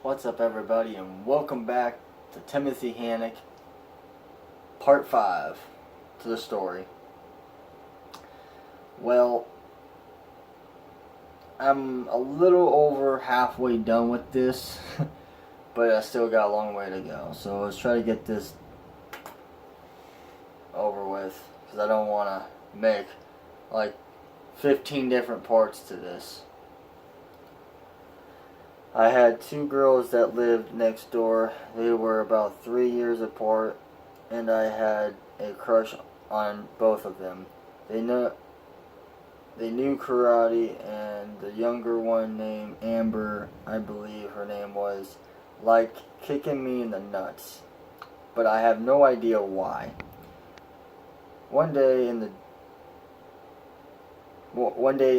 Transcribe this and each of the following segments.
What's up, everybody, and welcome back to Timothy Hannock, Part 5 to the story. Well, I'm a little over halfway done with this, but I still got a long way to go. So let's try to get this over with, because I don't want to make like 15 different parts to this. I had two girls that lived next door. They were about 3 years apart, and I had a crush on both of them. They knew karate, and the younger one, named Amber, I believe her name was, liked kicking me in the nuts. But I have no idea why. One day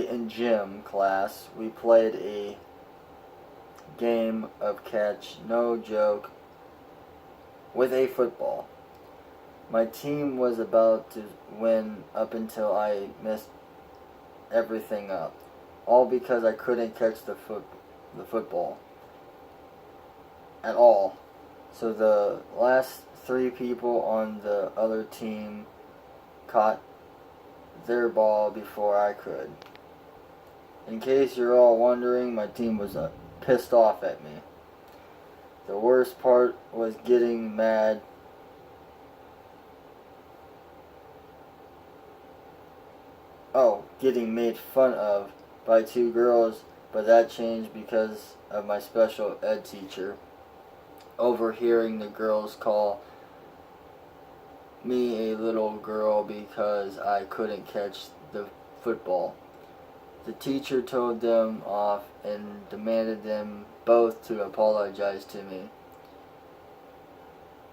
in gym class, we played a game of catch, no joke, with a football. My team was about to win up until I messed everything up, all because I couldn't catch the football at all. So the last three people on the other team caught their ball before I could. In case you're all wondering, my team was pissed off at me. The worst part was getting mad getting made fun of by two girls, but that changed because of my special ed teacher overhearing the girls call me a little girl because I couldn't catch the football. The teacher told them off and demanded them both to apologize to me.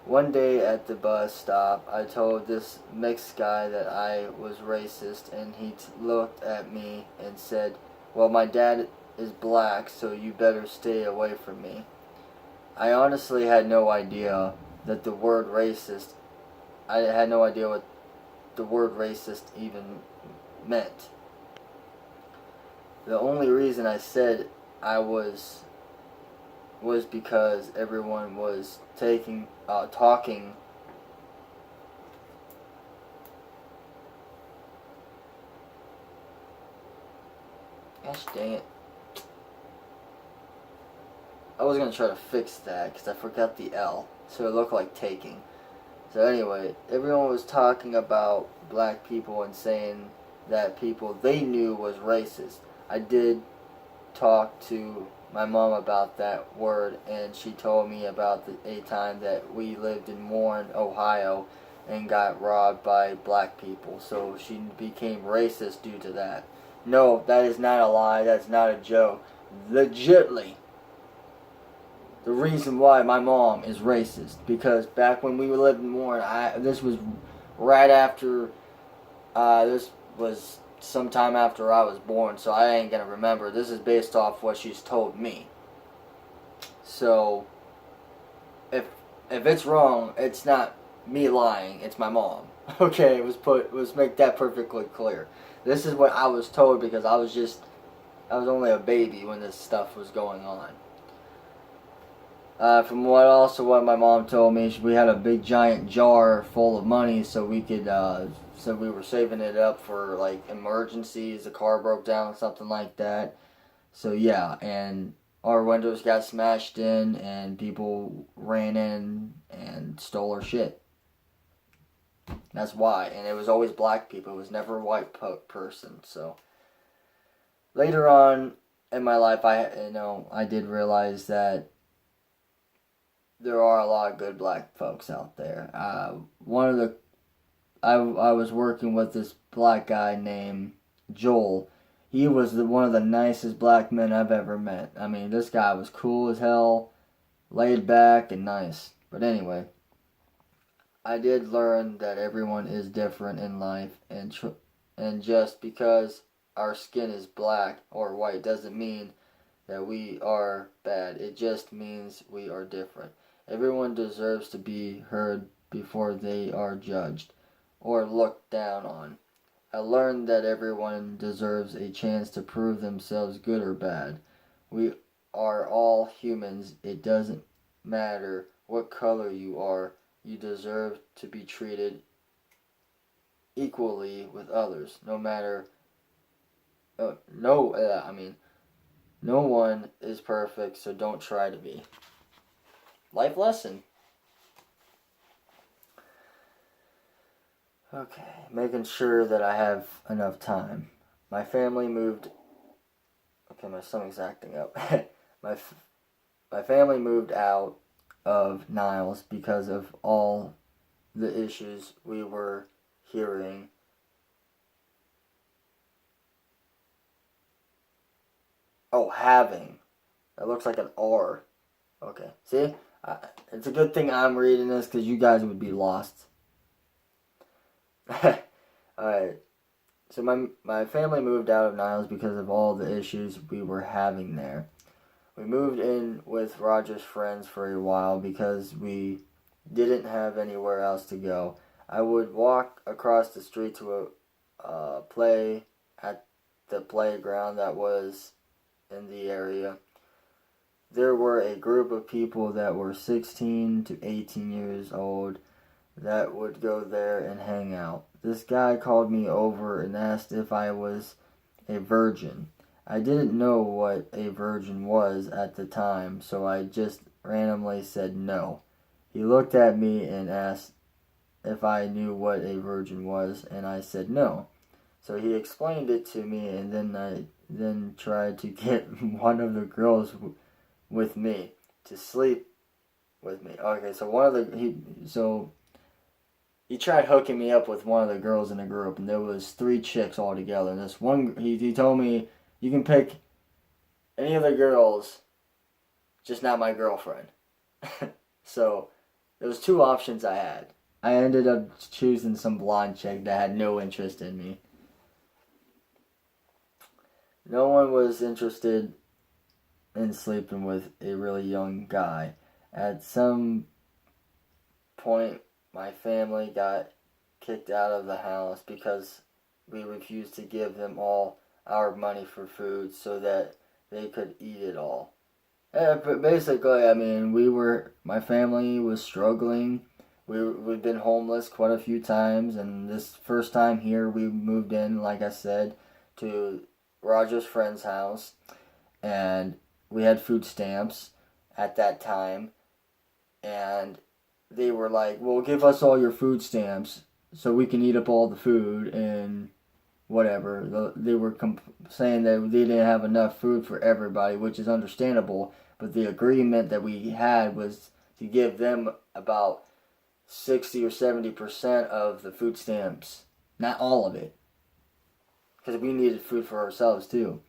One day at the bus stop, I told this mixed guy that I was racist, and he looked at me and said, "Well, my dad is black, so you better stay away from me." I honestly had no idea that the word racist, I had no idea what the word racist even meant. The only reason I said I was because everyone was talking. Gosh dang it! I was gonna try to fix that because I forgot the L, so it looked like taking. So anyway, everyone was talking about black people and saying that people they knew was racist. I did talk to my mom about that word, and she told me about a time that we lived in Warren, Ohio, and got robbed by black people. So she became racist due to that. No, that is not a lie. That's not a joke. Legitly, the reason why my mom is racist, because back when we lived in Warren, this was right after this was sometime after I was born, so I ain't gonna remember. This is based off what she's told me. So if it's wrong, it's not me lying, it's my mom. Okay, let's make that perfectly clear. This is what I was told because I was only a baby when this stuff was going on. From what my mom told me, we had a big giant jar full of money, so we could, so we were saving it up for like emergencies. The car broke down, something like that. So yeah, and our windows got smashed in, and people ran in and stole our shit. That's why, and it was always black people. It was never a white person. So later on in my life, I did realize that there are a lot of good black folks out there. I was working with this black guy named Joel. He was one of the nicest black men I've ever met. I mean, this guy was cool as hell, laid back and nice. But anyway, I did learn that everyone is different in life, and just because our skin is black or white doesn't mean that we are bad. It just means we are different. Everyone deserves to be heard before they are judged or looked down on. I learned that everyone deserves a chance to prove themselves good or bad. We are all humans. It doesn't matter what color you are. You deserve to be treated equally with others, no matter. No one is perfect, so don't try to be. Life lesson. Okay, making sure that I have enough time. My family moved. Okay, my stomach's acting up. my my family moved out of Niles because of all the issues we were hearing. Oh, having. That looks like an R. Okay, see? It's a good thing I'm reading this because you guys would be lost. Alright, so my family moved out of Niles because of all the issues we were having there. We moved in with Roger's friends for a while because we didn't have anywhere else to go. I would walk across the street to play at the playground that was in the area. There were a group of people that were 16 to 18 years old that would go there and hang out. This guy called me over and asked if I was a virgin. I didn't know what a virgin was at the time, so I just randomly said no. He looked at me and asked if I knew what a virgin was, and I said no. So he explained it to me, and then I tried to get one of the girls with me to sleep with me. Okay, so he tried hooking me up with one of the girls in the group, and there was 3 chicks all together. And this one, he told me, you can pick any of the girls, just not my girlfriend. So there was 2 options I had. I ended up choosing some blonde chick that had no interest in me. No one was interested in sleeping with a really young guy. At some point, my family got kicked out of the house because we refused to give them all our money for food so that they could eat it all. But basically, my family was struggling. We've been homeless quite a few times, and this first time here, we moved in, like I said, to Roger's friend's house, and we had food stamps at that time, and they were like, well, give us all your food stamps so we can eat up all the food and whatever. They were saying that they didn't have enough food for everybody, which is understandable, but the agreement that we had was to give them about 60 or 70% of the food stamps. Not all of it, because we needed food for ourselves too.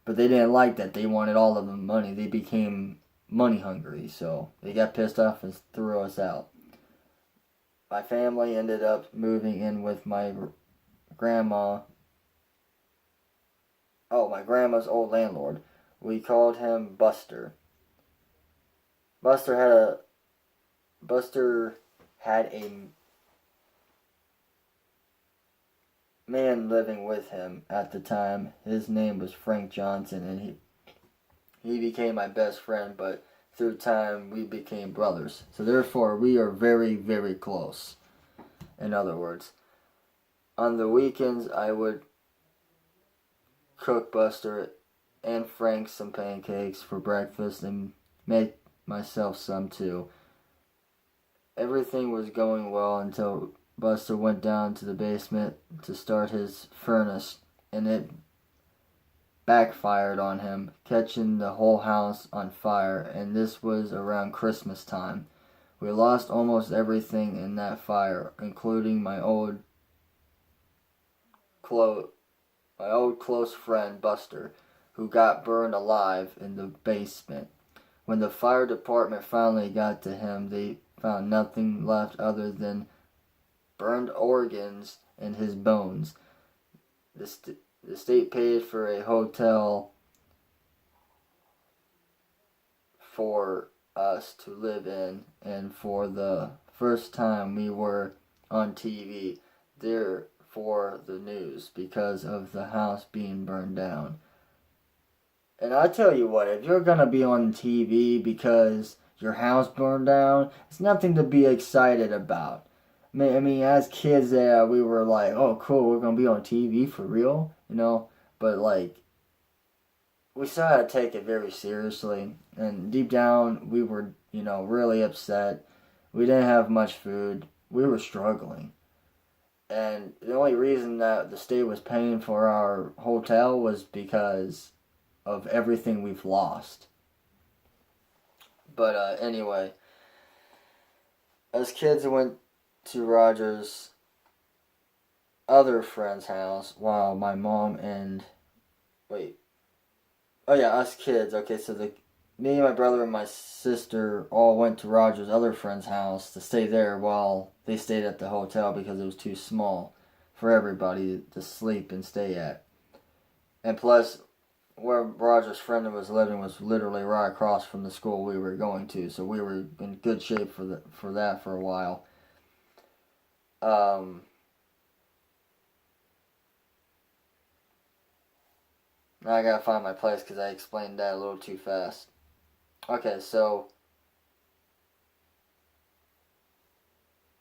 But they didn't like that. They wanted all of the money. They became money hungry, so they got pissed off and threw us out. My family ended up moving in with my grandma. Oh, my grandma's old landlord. We called him Buster. Buster had a man living with him at the time. His name was Frank Johnson, and he became my best friend, but through time we became brothers. So therefore we are very, very close. In other words, on the weekends I would cook Buster and Frank some pancakes for breakfast and make myself some too. Everything was going well until Buster went down to the basement to start his furnace, and it backfired on him, catching the whole house on fire, and this was around Christmas time. We lost almost everything in that fire, including my old close friend Buster, who got burned alive in the basement. When the fire department finally got to him, they found nothing left other than burned organs and his bones. The state paid for a hotel for us to live in, and for the first time we were on TV there for the news because of the house being burned down. And I tell you what, if you're gonna be on TV because your house burned down, it's nothing to be excited about. I mean, as kids, we were like, "Oh, cool, we're gonna be on TV for real," you know. But like, we still had to take it very seriously, and deep down, we were, really upset. We didn't have much food. We were struggling, and the only reason that the state was paying for our hotel was because of everything we've lost. But anyway, as kids, we went to Roger's other friend's house while my mom and wait, oh yeah, us kids. Okay, so the me, my brother, and my sister all went to Roger's other friend's house to stay there while they stayed at the hotel because it was too small for everybody to sleep and stay at. And plus, where Roger's friend was living was literally right across from the school we were going to, so we were in good shape for that for a while. Um, Now I gotta find my place because I explained that a little too fast. Okay, so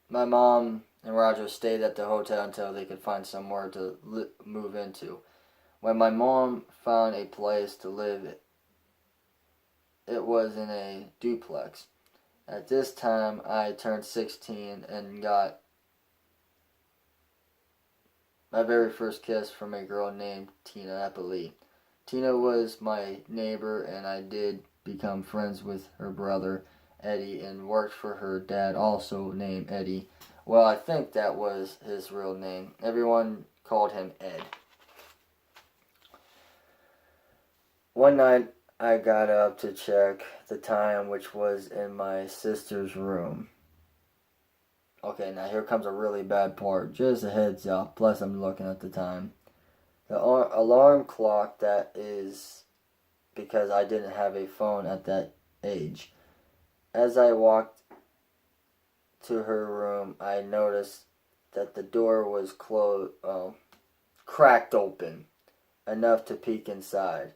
my mom and Roger stayed at the hotel until they could find somewhere to move into. When my mom found a place to live, it was in a duplex. At this time, I turned 16 and got my very first kiss from a girl named Tina Eppley. Tina was my neighbor, and I did become friends with her brother, Eddie, and worked for her dad, also named Eddie. Well, I think that was his real name. Everyone called him Ed. One night, I got up to check the time, which was in my sister's room. Okay, now here comes a really bad part. Just a heads up, plus I'm looking at the time. The alarm clock, that is because I didn't have a phone at that age. As I walked to her room, I noticed that the door was cracked open enough to peek inside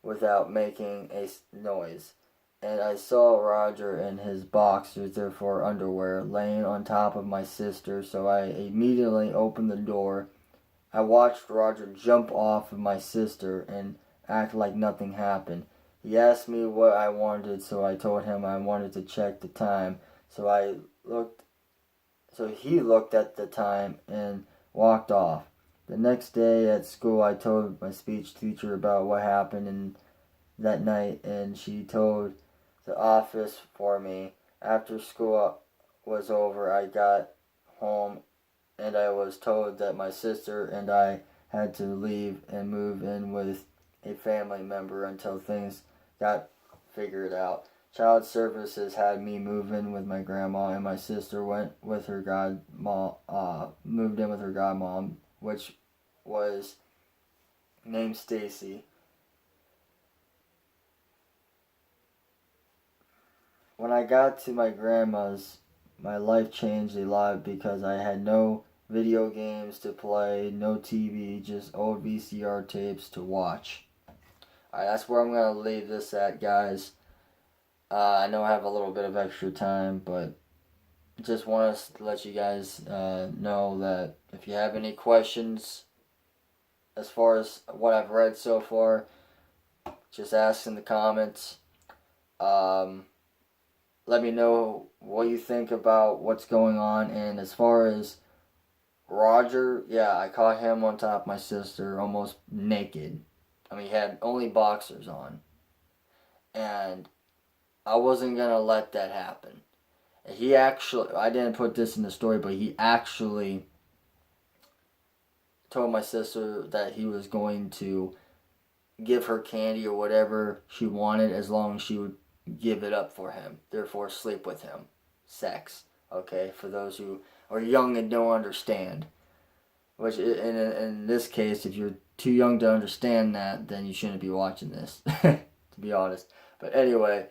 without making a noise. And I saw Roger in his boxers, therefore underwear, laying on top of my sister, so I immediately opened the door. I watched Roger jump off of my sister and act like nothing happened. He asked me what I wanted, so I told him I wanted to check the time. So I looked so he looked at the time and walked off. The next day at school, I told my speech teacher about what happened that night, and she told the office for me. After school was over, I got home and I was told that my sister and I had to leave and move in with a family member until things got figured out. Child Services had me move in with my grandma, and my sister went with her moved in with her godmom, which was named Stacy. When I got to my grandma's, my life changed a lot because I had no video games to play, no TV, just old VCR tapes to watch. Alright, that's where I'm going to leave this at, guys. I know I have a little bit of extra time, but just want to let you guys know that if you have any questions as far as what I've read so far, just ask in the comments. Let me know what you think about what's going on. And as far as Roger, yeah, I caught him on top of my sister almost naked. I mean, he had only boxers on. And I wasn't going to let that happen. He actually, I didn't put this in the story, but he actually told my sister that he was going to give her candy or whatever she wanted as long as she would give it up for him. Therefore, sleep with him. Sex. Okay, for those who are young and don't understand. Which, in this case, if you're too young to understand that, then you shouldn't be watching this, to be honest. But anyway,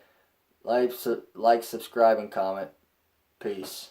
like, subscribe, and comment. Peace.